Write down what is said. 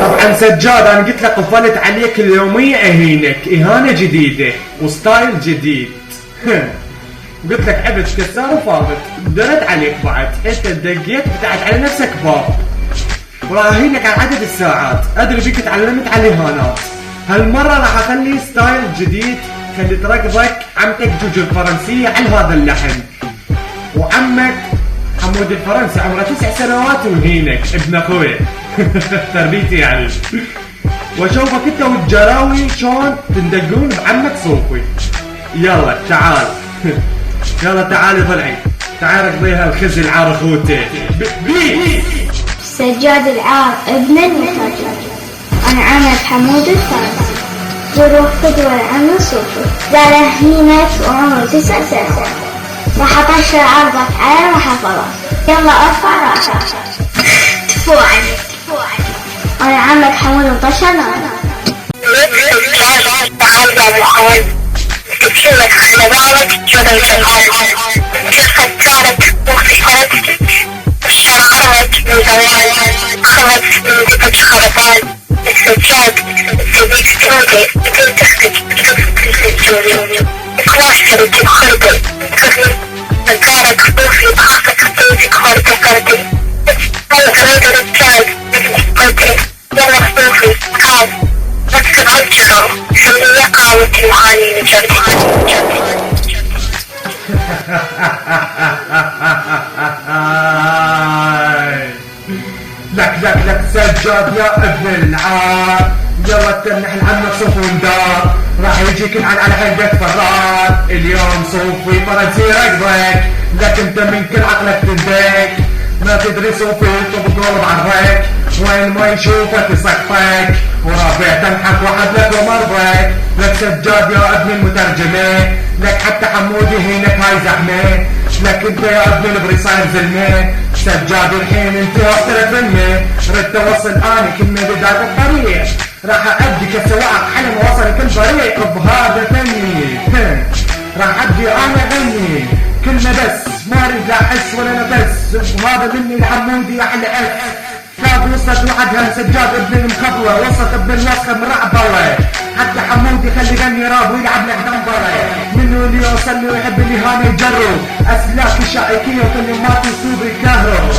طبعا سجاد انا قلت لك قفلت عليك اليومية اهينك اهانة جديدة وستايل جديد. قلت لك عبد كسار وفاضت درت عليك بعد انت دقيت فتحت على نفسك باب وراح اهينك على عدد الساعات. ادري بيك تعلمت على الاهانات. هالمرة راح اخلي ستايل جديد خلي تركضك عمتك جوجو الفرنسية على هذا اللحن وعمك حمود الفرنسي عمره 9 سنوات وهينك ابن اخوي. تربيتي يعني. واشوفك انت والجراوي شلون تندقون بعمك صوفي. يلا تعال. يلا تعالي ضلعي تعال ركضيها الخزي العار اخوتي. سجاد العار ابن المتاجر. انا عمك حمود الفرنسي ظروف قدوة العم صوفي زاله هينك وعمره 9 سنوات راح اطشر عرضك على محافظات. يلا ارفع راسك تفو عليك. انا عمك حمود مطشر تبشرك على بالك جبل جمال تفكرك وقت حركتك الشر خرج من زمان خرج من ذكر خربان السجاد تبيك تروقي تقول تختك تكفك السجوري تكواشر وتبخربل تكارك خوفي بخطك توزك خورك كردي تتطلق ريد الرجال قلبي يلا خوفي كاز نكتب عجزه سمية قاوة المعاني نجري. لك سجاد يا ابن العار. يلا تنح لعمك صوفي وندار راح يجيك على حلقة فرار. اليوم صوفي فرنسي رقبك لك انت من كل عقلك تندك ما تدري صوفي وتبقول بعرك وين ما يشوفك يصفك ورافع تنحك واحد لك ومرضك. لك سجاد يا ابن المترجمة لك حتى حمودي هينك هاي زحمة لك انت يا ابن البريصان زلمة. سجاد الحين انت وصلت مني رد توصل اني كلمة بداية الطريق راح ادي كسواق حلم وصلت البريق بهذا فني. راح ادي انا غني كلمة بس ما اريد لا احس ولا نفس وهذا مني الحمودي احلى كاد وصلت وحدها سجاد ابن المخبرة وصلت ابن الوسخة مرعبرة حتى حمودي خلي غني راب ويلعب لك دمبرة منو اللي يوصل له يحب الاهانة يجرب اسلاك الشائكية وكل ما تصوب الكهرب.